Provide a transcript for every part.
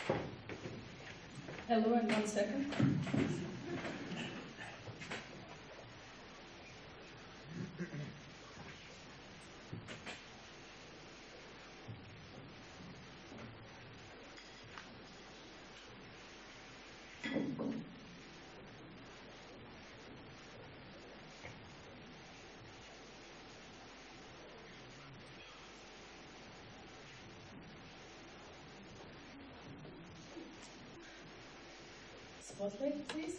Hello, and 1 second. Spotlight, please.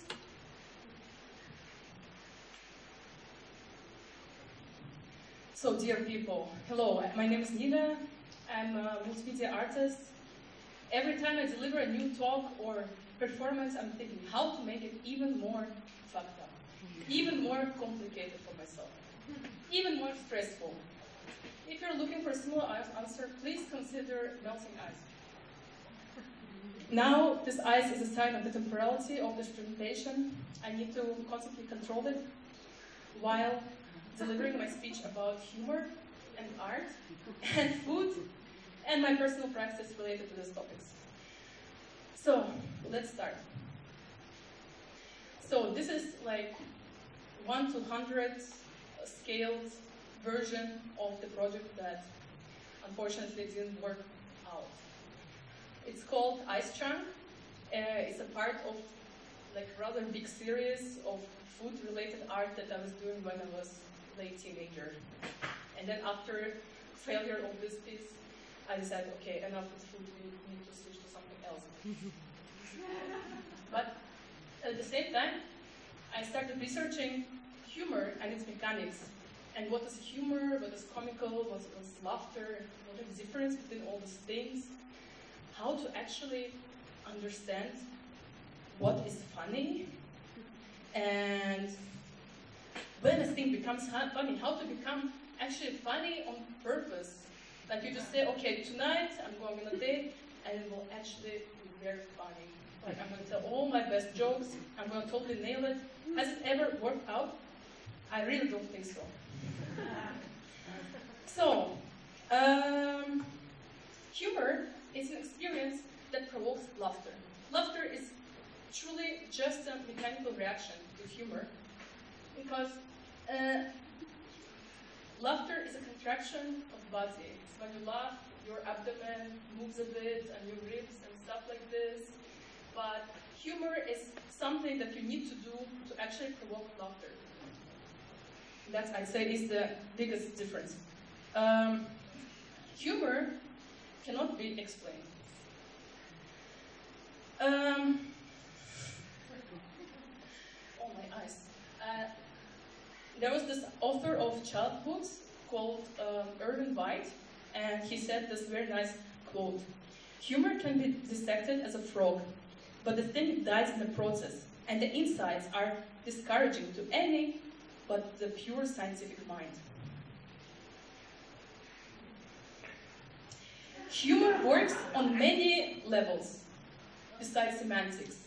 So, dear people, hello, my name is Nilya. I'm a multimedia artist. Every time I deliver a new talk or performance, I'm thinking how to make it even more fucked up, even more complicated for myself, even more stressful. If you're looking for a similar answer, please consider melting ice. Now, this ice is a sign of the temporality of this presentation. I need to constantly control it while delivering my speech about humor and art and food and my personal practice related to these topics. So, let's start. So, this is like 1 to 100 scaled version of the project that unfortunately didn't work out. It's called Ice Chunk. It's a part of like rather big series of food-related art that I was doing when I was late teenager. And then after failure of this piece, I decided, okay, enough with food, we need to switch to something else. But at the same time, I started researching humor and its mechanics. And what is humor, what is comical, what is laughter, what is the difference between all these things, how to actually understand what is funny, and when a thing becomes funny, how to become actually funny on purpose. Like you just say, okay, tonight I'm going on a date, and it will actually be very funny. Like I'm going to tell all my best jokes, I'm going to totally nail it. Has it ever worked out? I really don't think so. So, humor is an experience that provokes laughter. Laughter is truly just a mechanical reaction to humor, because laughter is a contraction of body. It's when you laugh, your abdomen moves a bit, and your ribs and stuff like this. But humor is something that you need to do to actually provoke laughter. That, I'd say, is the biggest difference. Humor cannot be explained. Oh, my eyes. There was this author of child books called Irvin White, and he said this very nice quote: "Humor can be dissected as a frog, but the thing dies in the process, and the insides are discouraging to any but the pure scientific mind." Humor works on many levels besides semantics.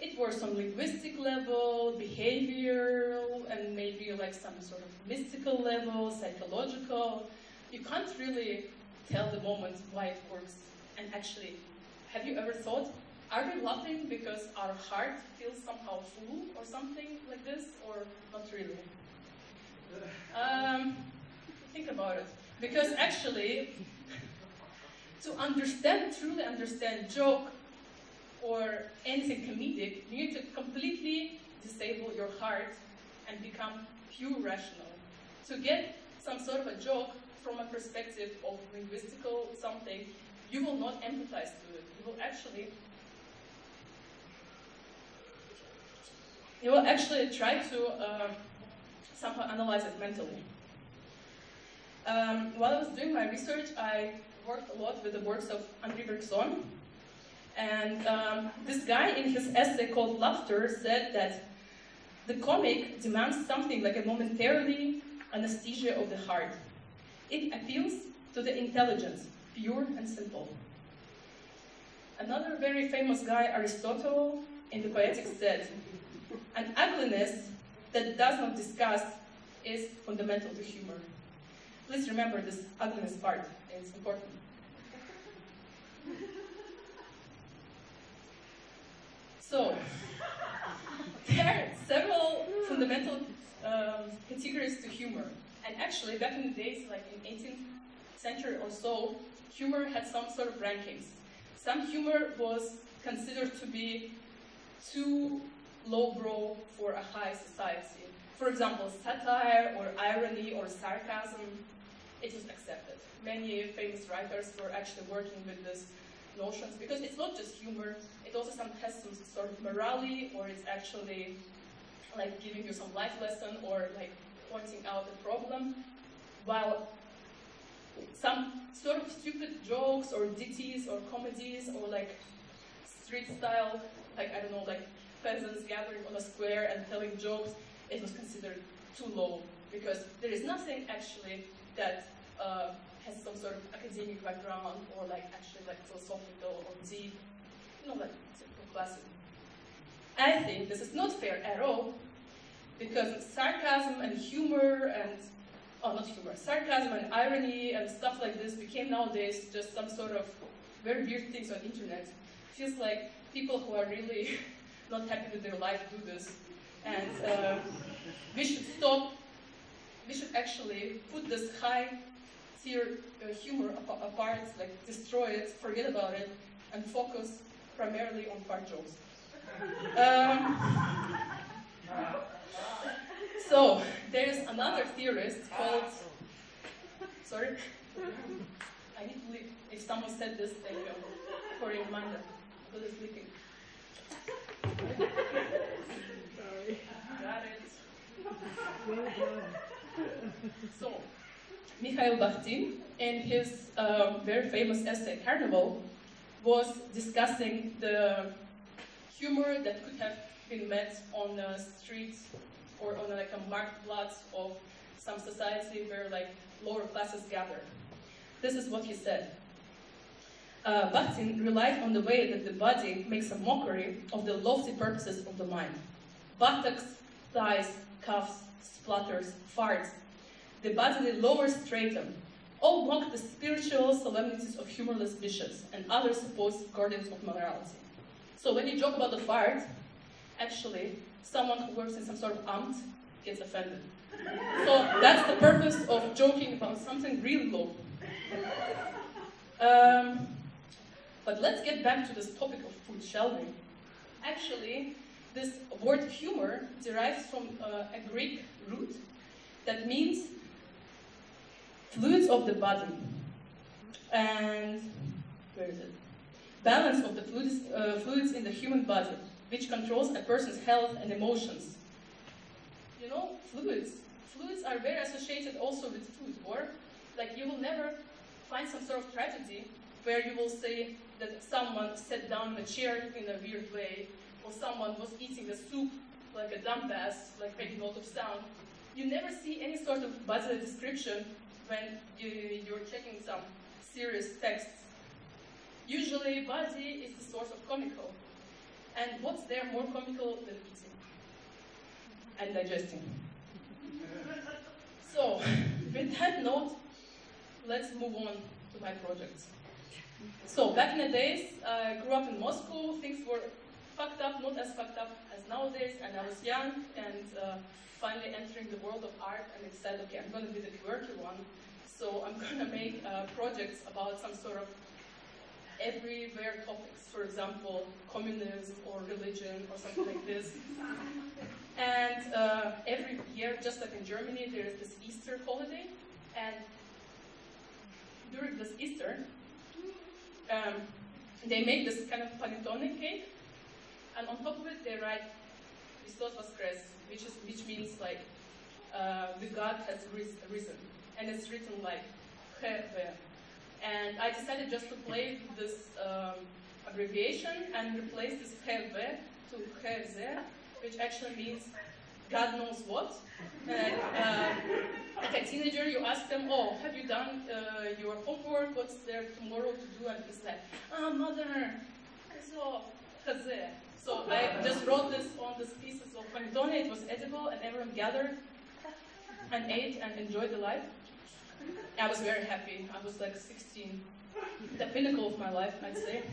It works on linguistic level, behavioral, and maybe like some sort of mystical level, psychological. You can't really tell the moment why it works. And actually, have you ever thought, are we laughing because our heart feels somehow full or something like this, or not really? Think about it. Because actually, to truly understand joke or anything comedic, you need to completely disable your heart and become pure rational. To get some sort of a joke from a perspective of linguistical something, you will not empathize to it. You will actually try to somehow analyze it mentally. While I was doing my research, I worked a lot with the works of Henri Bergson. And this guy, in his essay called Laughter, said that the comic demands something like a momentarily anesthesia of the heart. It appeals to the intelligence, pure and simple. Another very famous guy, Aristotle, in the Poetics said, "An ugliness that does not disgust is fundamental to humor." Please remember this ugliness part, it's important. So, there are several fundamental categories to humor. And actually, back in the days, like in 18th century or so, humor had some sort of rankings. Some humor was considered to be too lowbrow for a high society. For example, satire or irony or sarcasm, it was accepted. Many famous writers were actually working with these notions because it's not just humor, it also has some sort of morality, or it's actually like giving you some life lesson or like pointing out a problem, while some sort of stupid jokes or ditties or comedies or like street style, like I don't know, like peasants gathering on a square and telling jokes, it was considered too low because there is nothing actually that has some sort of academic background or like actually like philosophical or deep, you know, like typical classic. I think this is not fair at all because sarcasm and humor and not humor, sarcasm and irony and stuff like this became nowadays just some sort of very weird things on internet. Feels like people who are really not happy with their life do this. And we should stop, we should actually put this high tier humor apart, like destroy it, forget about it, and focus primarily on fart jokes. So, there's another theorist called, sorry, I need to leave. If someone said this, thank you for a reminder, because it's leaking. Sorry. Got it. Well done. So, Mikhail Bakhtin, in his very famous essay, Carnival, was discussing the humor that could have been met on the streets or on like a marketplace of some society where like lower classes gather. This is what he said. Bakhtin relied on the way that the body makes a mockery of the lofty purposes of the mind. Buttocks, thighs, cuffs, splutters, farts, the bodily lower stratum, all mock the spiritual solemnities of humorless bishops and other supposed guardians of morality. So when you joke about the fart, actually, someone who works in some sort of amt gets offended. So that's the purpose of joking about something really low. But let's get back to this topic of food, shall we? Actually, this word humor derives from a Greek root that means fluids of the body. And where is it? Balance of the fluids in the human body, which controls a person's health and emotions. You know, fluids are very associated also with food, or like you will never find some sort of tragedy where you will say that someone sat down in a chair in a weird way, or someone was eating a soup like a dumbass, like making a lot of sound. You never see any sort of bodily description when you're checking some serious texts. Usually, body is the source of comical. And what's there more comical than eating and digesting? So, with that note, let's move on to my projects. So, back in the days, I grew up in Moscow. Things were fucked up, not as fucked up as nowadays, and I was young and finally entering the world of art, and I said, okay, I'm going to be the quirky one. So I'm going to make projects about some sort of everywhere topics, for example, communism or religion or something like this. And every year, just like in Germany, there is this Easter holiday, and during this Easter, they make this kind of panettone cake, and on top of it they write Christos Voskres, which means like the God has risen, and it's written like He. And I decided just to play with this abbreviation and replace this He to He, which actually means God knows what. And like a teenager, you ask them, oh, have you done your homework? What's there tomorrow to do? And he's like, mother, so He. So I just wrote this on these pieces of panettone. It was edible, and everyone gathered and ate and enjoyed the life. I was very happy. I was like 16, the pinnacle of my life, I'd say.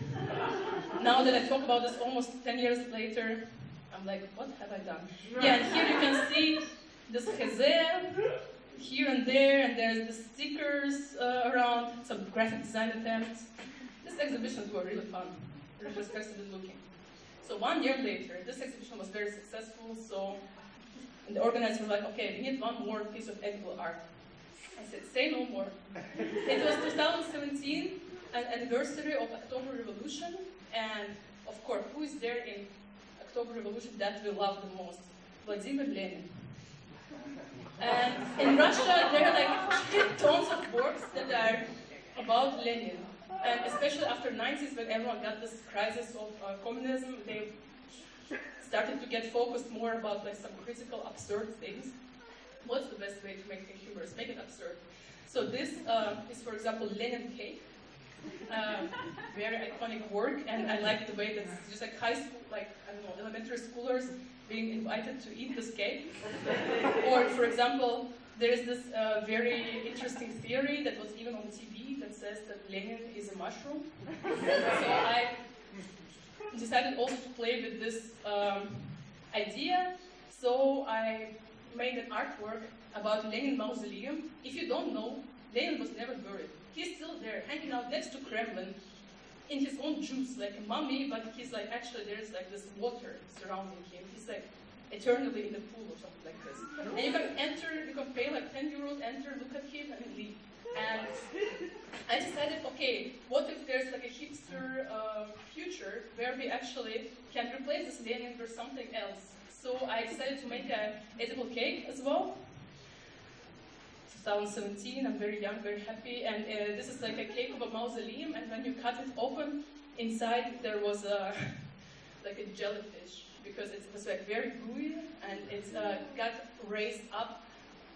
now that I talk about this almost 10 years later, I'm like, what have I done? Yeah, and here you can see this Gezer here and there, and there's the stickers around, some graphic design attempts. These exhibitions were really fun, retrospectively looking. So 1 year later, this exhibition was very successful, so and the organizers were like, okay, we need one more piece of edible art. I said, say no more. It was 2017, an anniversary of October Revolution, and of course, who is there in October Revolution that we love the most? Vladimir Lenin. And in Russia, there are like tons of works that are about Lenin. And especially after 90s, when everyone got this crisis of communism, they started to get focused more about like some critical, absurd things. What's the best way to make things humorous? Make it absurd. So this is, for example, Lenin cake. Very iconic work, and I like the way that it's just like high school, like, I don't know, elementary schoolers being invited to eat this cake. Or, for example, there is this very interesting theory that was even on TV that says that Lenin is a mushroom. So I decided also to play with this idea. So I made an artwork about Lenin Mausoleum. If you don't know, Lenin was never buried. He's still there, hanging out next to Kremlin in his own juice, like a mummy, but he's like, actually there's like this water surrounding him. He's like eternally in the pool or something like this. And you can enter, you can pay like 10 euros, enter, look at him, and leave. And I decided, okay, what if there's like a hipster future where we actually can replace this Lenin with something else? So I decided to make an edible cake as well. 2017, I'm very young, very happy, and this is like a cake of a mausoleum, and when you cut it open, inside there was a, like a jellyfish, because it was like very gooey, and it got raised up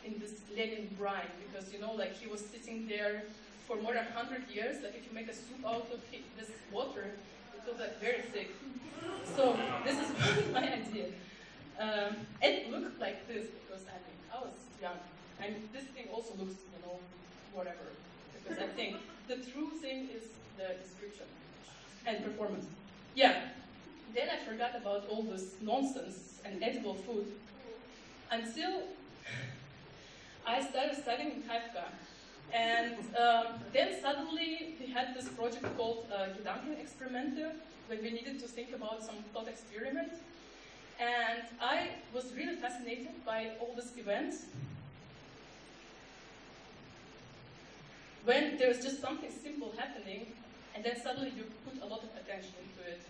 in this Lenin brine, because you know, like he was sitting there for more than 100 years, like if you make a soup out of this water, it will get very thick. So this is my idea. It looked like this, because I was young. And this thing also looks, you know, whatever. Because I think the true thing is the description and performance. Yeah. Then I forgot about all this nonsense and edible food until I started studying in Kafka. And then suddenly we had this project called Gedankenexperimente, when we needed to think about some thought experiment. And I was really fascinated by all these events. When there's just something simple happening, and then suddenly you put a lot of attention into it.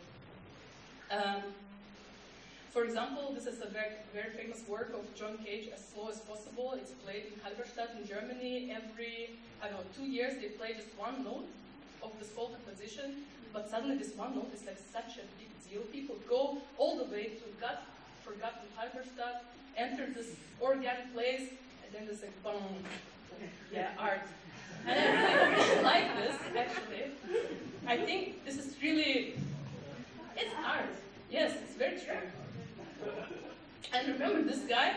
For example, this is a very, very famous work of John Cage, As Slow as Possible. It's played in Halberstadt in Germany. Every, I don't know, 2 years they play just one note of this whole composition, but suddenly this one note is like such a big deal. People go all the way to forgotten Halberstadt, enter this organ place, and then there's like, boom, yeah, art. And I really like this, actually. I think this is really, it's art. Yes, it's very true. And remember this guy?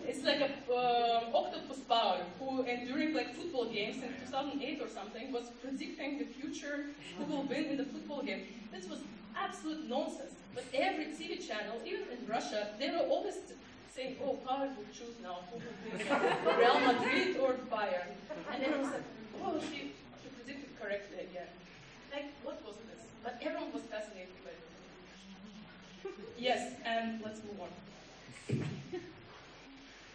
It's like a octopus power who, and during like football games in 2008 or something, was predicting the future who will win in the football game. This was absolute nonsense. But every TV channel, even in Russia, they were always saying, oh, power will choose now who will win, Real Madrid or Bayern. And then I was like, oh, she predicted correctly again. Like, what was this? But everyone was fascinated by it. Yes, and let's move on.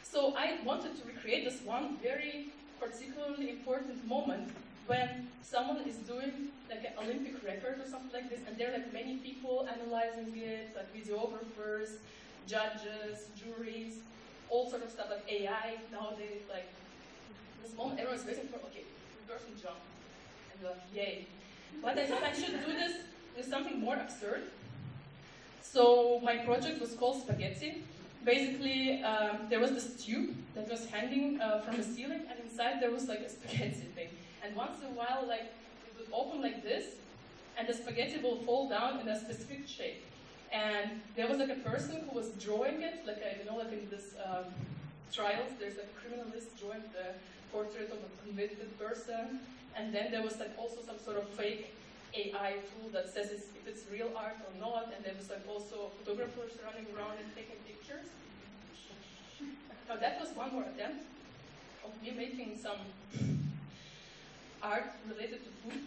So I wanted to recreate this one very particularly important moment when someone is doing like an Olympic record or something like this, and there are like many people analyzing it, like videographers, judges, juries, all sort of stuff, like AI nowadays, like this moment everyone's waiting for, okay, the person jump, and like, yay. But I thought I should do this with something more absurd. So my project was called Spaghetti. Basically, there was this tube that was hanging from the ceiling, and inside there was like a spaghetti thing. And once in a while, like, it would open like this, and the spaghetti will fall down in a specific shape. And there was like a person who was drawing it, like you know, like in this trials, there's like a criminalist drawing the portrait of a convicted person, and then there was like also some sort of fake AI tool that says if it's real art or not, and there was like also photographers running around and taking pictures. Now that was one more attempt of me making some art related to food.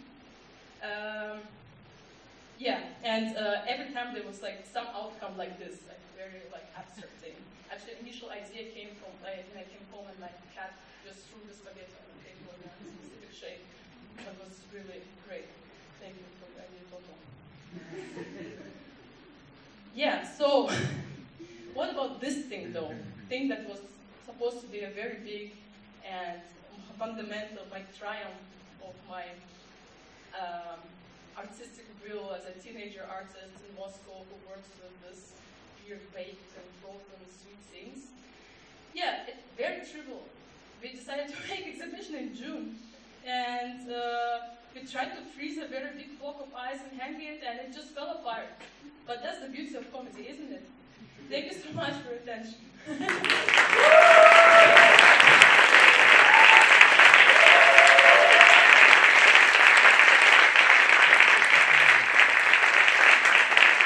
Yeah, and every time there was like some outcome like this, like very like abstract thing. Actually, the initial idea came from when I came home and my cat just threw the spaghetti on the table in a specific shape. That was really great. Thank you for the idea, Toto. Yeah, so what about this thing though? Thing that was supposed to be a very big and fundamental like triumph of my artistic will as a teenager artist in Moscow who works with this weird baked and frozen sweet things. Yeah, it's very trivial. We decided to make exhibition in June, and we tried to freeze a very big block of ice and hang it, and it just fell apart. But that's the beauty of comedy, isn't it? Thank you so much for your attention.